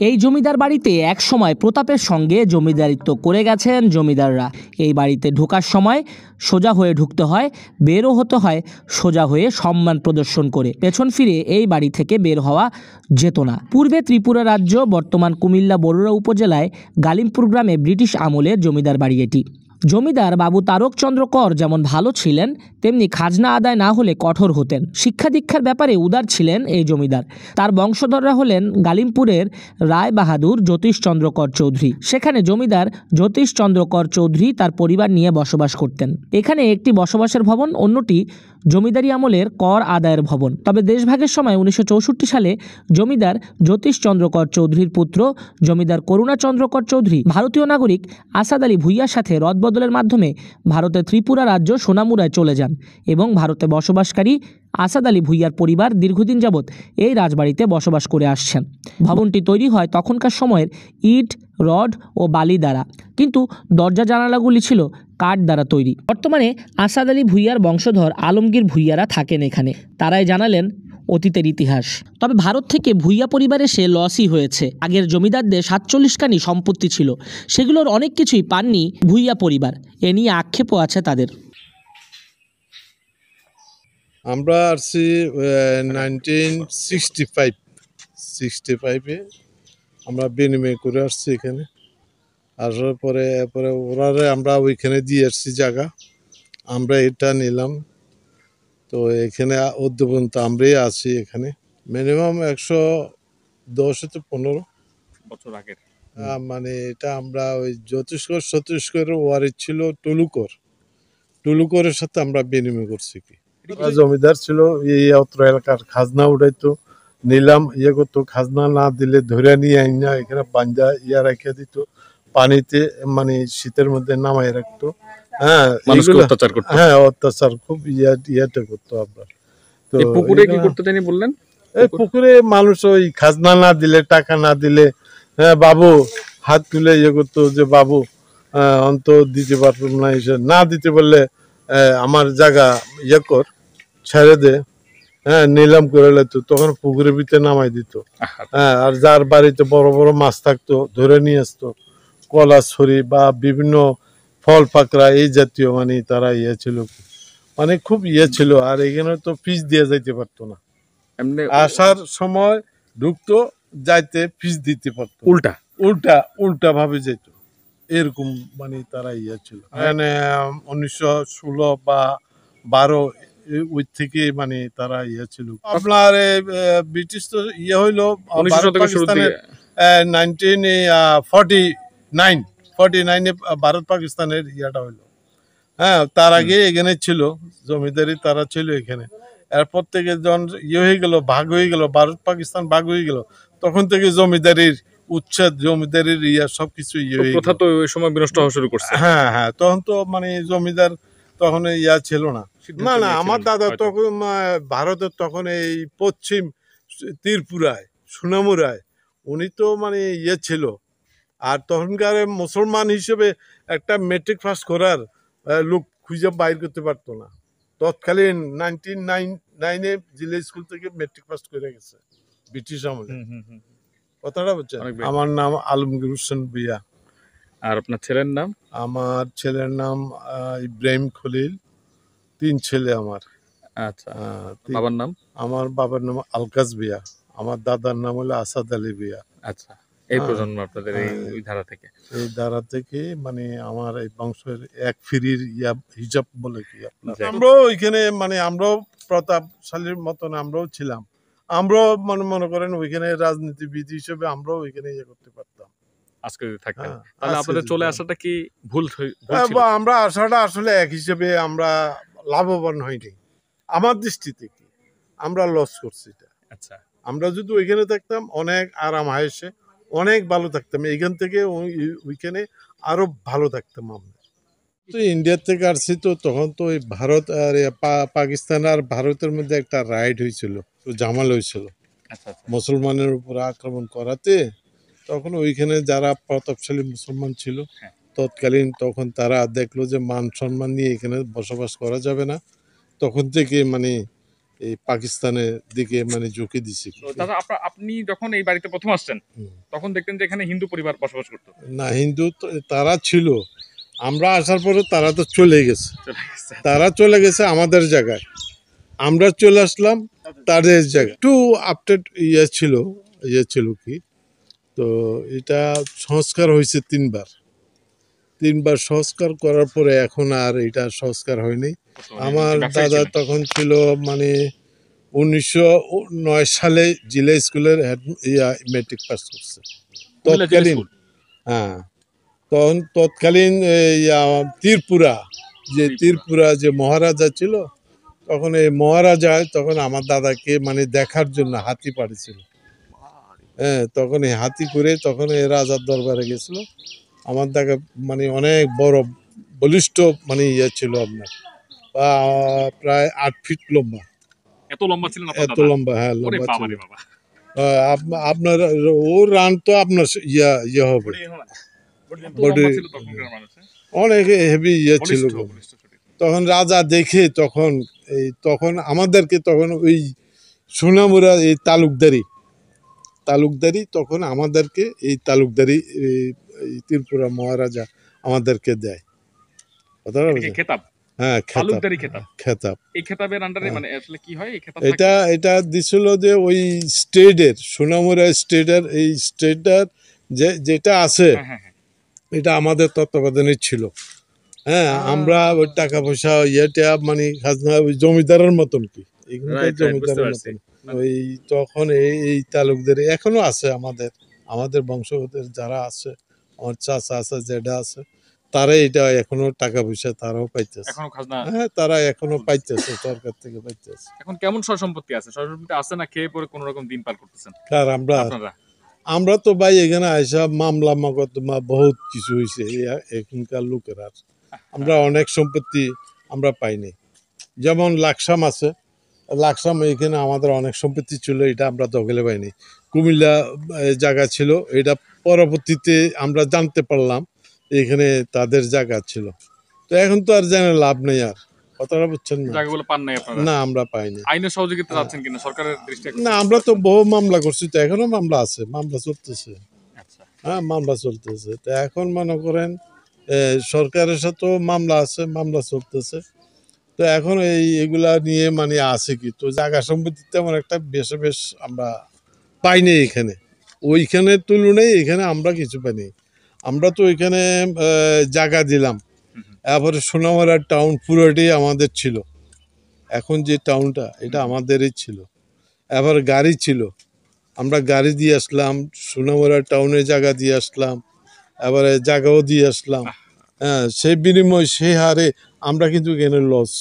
এই জমিদার বাড়িতে এক সময় প্রতাপের সঙ্গে জমিদারিত্ব করে গেছেন জমিদাররা। এই বাড়িতে ঢোকার সময় সোজা হয়ে ঢুকতে হয়, বেরও হতে হয় সোজা হয়ে সম্মান প্রদর্শন করে। পেছন ফিরে এই বাড়ি থেকে বের হওয়া যেত না। পূর্বে ত্রিপুরা রাজ্য, বর্তমান কুমিল্লা বরুড়া উপজেলায় গালিমপুর গ্রামে ব্রিটিশ আমলের জমিদার বাড়ি এটি। জমিদার বাবু তারকচন্দ্র কর যেমন ভালো ছিলেন, তেমনি খাজনা আদায় না হলে কঠোর হতেন। শিক্ষা দীক্ষার ব্যাপারে উদার ছিলেন এই জমিদার। তার বংশধররা হলেন গালিমপুরের রায় বাহাদুর জ্যোতিষচন্দ্র কর চৌধুরী। সেখানে জমিদার জ্যোতিষচন্দ্র কর চৌধুরী তার পরিবার নিয়ে বসবাস করতেন। এখানে একটি বসবাসের ভবন, অন্যটি জমিদারি আমলের কর আদায়ের ভবন। তবে দেশভাগের সময় 1964 সালে জমিদার জ্যোতিষচন্দ্র কর চৌধুরীর পুত্র জমিদার করুণাচন্দ্র কর চৌধুরী ভারতীয় নাগরিক আসাদ আলী ভূঁইয়ার সাথে রদবদলের মাধ্যমে ভারতের ত্রিপুরা রাজ্য সোনামুড়ায় চলে যান এবং ভারতে বসবাসকারী আসাদ আলী ভূঁইয়ার পরিবার দীর্ঘদিন যাবৎ এই রাজবাড়িতে বসবাস করে আসছেন। ভবনটি তৈরি হয় তখনকার সময়ের ইট, রড ও বালি দ্বারা, কিন্তু দরজা জানালাগুলি ছিল কাঠ দ্বারা তৈরি। বর্তমানে আসাদ আলী ভূঁইয়ার বংশধর আলমগীর ভূঁইয়ারা থাকেন এখানে। তারাই জানালেন অতীতের ইতিহাস। তবে ভারত থেকে ভূঁইয়া পরিবার এসে লসই হয়েছে। আগের জমিদারদের 47 খানি সম্পত্তি ছিল, সেগুলোর অনেক কিছুই পাননি ভূঁইয়া পরিবার। এ নিয়ে আক্ষেপও আছে তাদের। আমরা আসছি 1965 আমরা বিনিময় করে আসছি এখানে। আসার পরে ওরারে আমরা ওইখানে দিয়ে আসছি জায়গা, আমরা এটা নিলাম। তো এখানে অদ্যপন্ত আমরাই আছি এখানে। মিনিমাম 110-15 বছর আগের। মানে এটা আমরা ওই ছত্তিশগড়ের ওয়ারিশ ছিল টুলুকরের সাথে আমরা বিনিময় করছি। কি জমিদার ছিল, এই অত্র এলাকার খাজনা উঠাইতো, নিলাম করতো। খাজনা না দিলে ধরে নিয়ে আইনা এখানে পাঞ্জা রেখে দিত, পানিতে মানে শীতের মধ্যে নামাই রাখতো। অত্যাচার খুব ইয়াটা করতো আপনার। তো পুকুরে কি করতে জানি বললেন? এই পুকুরে মানুষ ওই খাজনা না দিলে, টাকা না দিলে, বাবু হাত তুলে করতো যে বাবু অন্ত দিতে পারতাম না, না দিতে বললে আমার জায়গা কর, ছেড়ে দে, নিলাম করে তো তখন পুকুরের ভিতরে নামাই দিত। আর যার বাড়িতে বড় বড় মাছ থাকতো ধরে নিয়ে আসতো, কলা ছড়ি বা বিভিন্ন ফল পাকড়া এই জাতীয়, মানে তারা ছিল, মানে খুব ছিল। আর এখানে তো ফিস দিয়ে যাইতে পারতো না, আসার সময় ঢুকতো, যাইতে ফিস দিতে পারতো, উল্টা ভাবে যেত, এরকম মানে তারা ছিল। মানে 1916 বা 12 ওই থেকে মানে তারা ছিল। আপনার ব্রিটিশ তো হইলো 1949 ভারত পাকিস্তানের ইয়াটা হইলো। তার আগে এখানে ছিল জমিদারি, তারা ছিল এখানে। এরপর থেকে যখন হয়ে গেল, ভাগ হয়ে গেল, ভারত পাকিস্তান ভাগ হয়ে গেল, তখন থেকে জমিদারির উচ্ছেদ, জমিদারির সবকিছু প্রথা তো ওই সময় বিনষ্ট হওয়া শুরু করছে। হ্যাঁ, তখন তো মানে জমিদার তখন ছিল না। না, আমার দাদা তখন ভারতের তখন এই পশ্চিম ত্রিপুরায় সোনামুড়ায় উনি তো মানে ছিল। আর তখনকার মুসলমান হিসেবে একটা মেট্রিক পাস করার লোক খুঁজে বাইর করতে পারতো না। তৎকালীন 1909 জিলা স্কুল থেকে মেট্রিক পাস করে গেছে ব্রিটিশ আমলে। কথাটা বলছেন। আমার নাম আলমগীর হোসেন ভূঁইয়া। আর আপনার ছেলের নাম? আমার ছেলের নাম ইব্রাহিম খলিল। 3 ছেলে আমার। আচ্ছা, বাবার নাম? আমার বাবার নাম আলকাজ ভূঁইয়া, আমার দাদার নাম হলো আসাদ আলী ভূঁইয়া। আচ্ছা, এই প্রজন্ম আপনাদের এই ধারা থেকে? এই ধারা থেকে মানে আমার এই বংশের এক ফিরির হিসাব বলে কি আপনার। আমরাও ওইখানে মানে আমরাও প্রতাপশালীর মতন আমরাও ছিলাম। আমরাও মনে করেন ওইখানে রাজনীতিবিদ হিসেবে আমরাও ওইখানে করতে পারতাম আজকে যদি থাকতেন। তাহলে আপনাদের চলে আসাটা কি ভুল ছিল? আমরা আসাটা আসলে এক হিসেবে আমরা লাভবান হইনি আমার দৃষ্টিতে। কি আমরা লস করছি এটা। আচ্ছা, আমরা যদি ওইখানে থাকতাম অনেক আরাম আয়েসে অনেক ভালো থাকতাম, এইখান থেকে ওইখানে আরো ভালো থাকতাম আমরা। তো ইন্ডিয়া থেকে আসছি, তো তখন তো ওই ভারত আর পাকিস্তান আর ভারতের মধ্যে একটা রাইড হয়েছিল, জামাল হয়েছিল মুসলমানের উপর আক্রমণ করাতে। তখন ওইখানে যারা প্রতাপশালী মুসলমান ছিল তৎকালীন, তখন তারা দেখলো যে মান সম্মান নিয়ে এখানে বসবাস করা যাবে না। তখন থেকে মানে এই পাকিস্তানের দিকে মানে ঝুঁকি দিছে। তো দাদা আপনি যখন এই বাড়িতে প্রথম আসছেন তখন দেখতেন যে এখানে হিন্দু পরিবার বসবাস করতো? না, হিন্দু তারা ছিল, আমরা আসার পরে তারা তো চলে গেছে। তারা চলে গেছে আমাদের জায়গায়, আমরা চলে আসলাম তাদের জায়গায়। একটু আপডেট ইয়ে ছিল কি, তো এটা সংস্কার হয়েছে তিনবার সংস্কার করার পরে এখন আর এটা সংস্কার হয়নি। আমার দাদা তখন ছিল মানে 1909 সালে জিলা স্কুলের মেট্রিক পাস করছে তৎকালীন। হ্যাঁ, তৎকালীন ত্রিপুরা যে মহারাজা ছিল, তখন এই মহারাজা তখন আমার দাদাকে মানে দেখার জন্য হাতি পাঠিয়েছিল। হ্যাঁ, তখন এই হাতি করে তখন এই রাজার দরবারে গেছিল। আমার দাদা মানে অনেক বড় বলিষ্ঠ মানে ছিল আপনার, প্রায় 8 ফিট লম্বা। এত লম্বা ছিলেন এত লম্বা, হ্যাঁ লম্বা ছিল। বাবা! আপনার ও রান তো আপনার ইয়ে হবে, অনেক হেভি ছিল। তখন রাজা দেখে তখন আমাদেরকে তখন ওই সোনামুড়া এই তালুকদারি তখন আমাদেরকে এই তালুকদারি এই ত্রিপুরা মহারাজা আমাদেরকে দেয়। খেতাব? হ্যাঁ, খেতাব। এই খেতাবের আন্ডারে মানে আসলে কি হয়? এই খেতাব এটা দিছিল যে ওই স্টেটের, সোনামুড়া স্টেটের, এই স্টেটার যেটা আছে এটা আমাদের তত্ত্বাবধানে ছিল। হ্যাঁ, আমরা ওই টাকা পয়সা ইয়েটা মানে খাজনা ওই জমিদারের মতন কি, জমিদারের মতন ওই তখন এই তালুকদারি এখনো আছে আমাদের বংশগতের যারা আছে, আমার চাচা আছে, জেঠা আছে, তারা এটা এখনো টাকা পয়সা তারাও পাইতেছে। হ্যাঁ, তারা এখনো পাইতেছে, সরকার থেকে পাইতেছে। এখন কেমন সয়-সম্পত্তি আছে? সয়-সম্পত্তি আছে না খেয়ে পরে কোন রকম দিন পার করতেছেন? কার আমরা তো ভাই এখানে আইসা মামলা মকদ্দমা বহুত কিছু হয়েছে এখনকার লোকের। আর আমরা অনেক সম্পত্তি আমরা পাইনি, যেমন লাকসাম আছে, লাকসাম এখানে আমাদের অনেক সম্পত্তি ছিল, এটা আমরা দখলে পাইনি। কুমিল্লা জায়গা ছিল, এটা পরবর্তীতে আমরা জানতে পারলাম এখানে তাদের জায়গা ছিল। তো এখন তো আর জেনে লাভ নেই, আর কথাটা বুঝছেন না? জায়গাগুলো পান নাই আপনারা? না, আমরা পাইনি। আইনের সহযোগিতা চাচ্ছেন কিনা সরকারের দৃষ্টি? না, আমরা তো বহু মামলা করছি, তো এখনো মামলা আছে, মামলা চলতেছে। হ্যাঁ, মামলা চলতেছে। তো এখন মনে করেন সরকারের সাথেও মামলা আছে, মামলা চলতেছে। তো এখন এগুলা নিয়ে মানে আছে কি, তো জায়গা সম্পত্তি তেমন একটা বেশ আমরা পাইনি এখানে, ওইখানের তুলনায় এখানে আমরা কিছু পাইনি। আমরা তো ওইখানে জায়গা দিলাম, তারপরে সোনামুড়া টাউন পুরোটাই আমাদের ছিল। এখন যে টাউনটা এটা আমাদেরই ছিল। এবার গাড়ি ছিল, আমরা গাড়ি দিয়ে আসলাম, সোনামুড়া টাউনে জায়গা দিয়ে আসলাম, এবারে জায়গাও দিয়ে আসলাম। হ্যাঁ, সেই বিনিময় সেই হারে আমরা কিন্তু এখানে লস